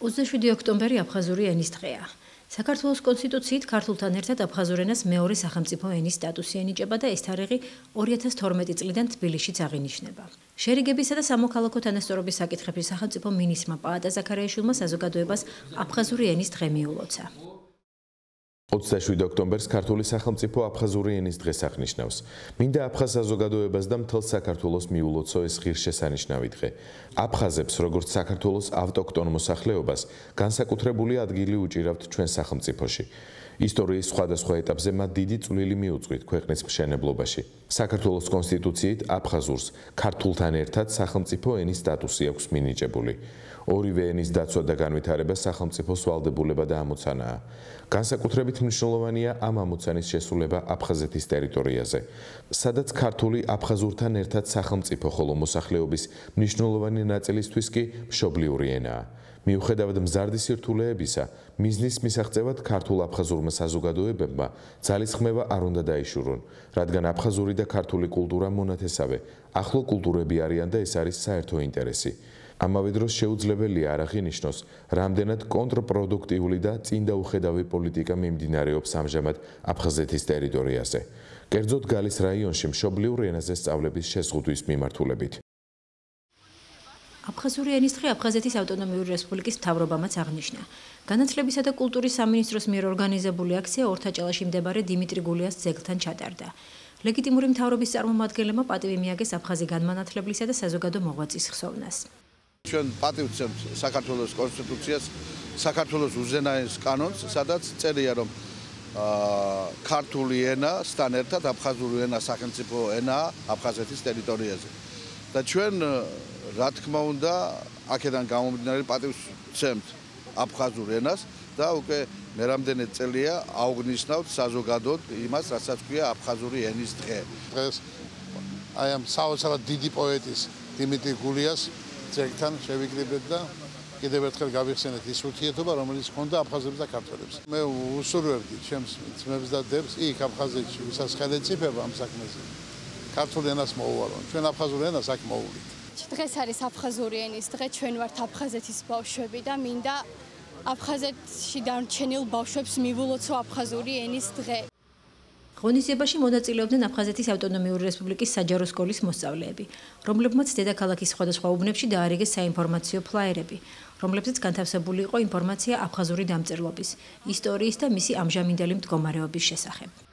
27 ოქტომბერი აფხაზური ენის დღეა. საქართველოს კონსტიტუციით ქართულთან ერთად აფხაზურ ენას მეორე სახელმწიფო ენის სტატუსი ენიჭება და ეს თარიღი 2012 წლიდან თბილისშიც აღინიშნება. შერიგებისა და სამოქალაქო თანასწორობის საკითხების სახელმწიფო მინისტრმა პაატა ზაქარიაშვილმა საზოგადოებას აფხაზური ენის დღე მიულოცა. 27 ოქტომბერს ქართული სახელმწიფო აფხაზური ენის დღეს აღნიშნავს. მინდა აფხაზ საზოგადოებას და მთელ საქართველოს მიულოცო ეს ღირსშესანიშნავი დღე. აფხაზებს, როგორც საქართველოს ავტოქტონ მოსახლეობას, განსაკუთრებული ადგილი უჭირავთ ჩვენ სახელმწიფოში. ისტორიის სხვადასხვა ეტაპზე მათ დიდი წვლილი მიუძღვით ქვეყნის მშენებლობაში. საქართველოს კონსტიტუციით აფხაზურს ქართულთან ერთად სახელმწიფო ენის სტატუსი აქვს მინიჭებული. ორივე ენის დაცვა და განვითარება სახელმწიფოს ვალდებულება და ამოცანაა. განსაკუთრებით მნიშვნელოვანია ამ ამოცანის შესრულება აფხაზეთის ტერიტორიაზე, სადაც ქართული აფხაზურთან ერთად სახელმწიფო, ხოლო მოსახლეობის მნიშვნელოვანი ნაწილისთვის კი მშობლიური ენაა. მიუხედავად მზარდი სირთულეებისა, მიზნის მისაღწევად ქართულ-აფხაზურმა საზოგადოებებმა ძალისხმევა არ უნდა დაიშურონ, რადგან აფხაზური და ქართული კულტურა მონათესავე, ახლო კულტურები არიან და ეს არის საერთო ინტერესი. ამავე დროს შეუძლებელია არ აღინიშნოს, რამდენად კონტრპროდუქტიული და წინდაუხედავი პოლიტიკა მიმდინარეობს ამჟამად აფხაზეთის ტერიტორიაზე. კერძოდ გალის რაიონში მშობლიურ ენაზე სწავლების შეზღუდვის მიმართულებით. აფხაზური ენის დღე აფხაზეთის ავტონომიური რესპუბლიკის მთავრობამაც აღნიშნა. განათლებისა და კულტურის სამინისტროს მიერ ორგანიზებული აქცია ორთაჭალაში მდებარე დიმიტრი გულიას ძეგლთან ჩატარდა. ლეგიტიმური მთავრობის წარმომადგენლებმა პატივი მიაგეს აფხაზი განმანათლებლისა და საზოგადო მოღვაწის ხსოვნას. ჩვენ პატივს ვცემთ საქართველოს კონსტიტუციას, საქართველოს უზენაეს კანონს, სადაც წერია, რომ ქართული ენასთან ერთად აფხაზური ენა სახელმწიფო ენაა აფხაზეთის ტერიტორიაზე. და ჩვენ რა თქმა უნდა, აქედან გამომდინარე პატივს ვცემთ აფხაზურ ენას და უკვე მე რამდენი წელია აუგნიშნავთ საზოგადოდ იმას, რასაც ქვია აფხაზური ენის დღე. დღეს აი ამ საოცრად დიდი პოეტის დიმიტრი გულიას ძეგლთან შევიკრიბეთ და კიდევ ერთხელ გავიხსენეთ ის ურთიერთობა, რომელიც ჰქონდა აფხაზებს და ქართველებს. მე უსურვებდი ჩემს ძმებს და დებს იქ აფხაზეთში, ვისაც ხელეწიფება ამ საქმეზე. ქართულ ენას მოუვალონ. ჩვენ აფხაზურ ენას აქ მოვუვლით. დღეს არის აფხაზური ენის დღე, ჩვენ ვართ აფხაზეთის ბავშვები და მინდა აფხაზეთში დარჩენილ ბავშვებს მივულოცო აფხაზური ენის დღე. ღონისძიებაში მონაწილეობდნენ აფხაზეთის ავტონომიური რესპუბლიკის საჯარო სკოლის მოსწავლეები, რომლებმაც დედაქალაქის სხვადასხვა უბნებში დაარიგეს საინფორმაციო ფლაიერები, რომლებზეც განთავსებული იყო ინფორმაცია აფხაზური დამწერლობის, ისტორიის და მისი ამჟამინდელი მდგომარეობის შესახებ.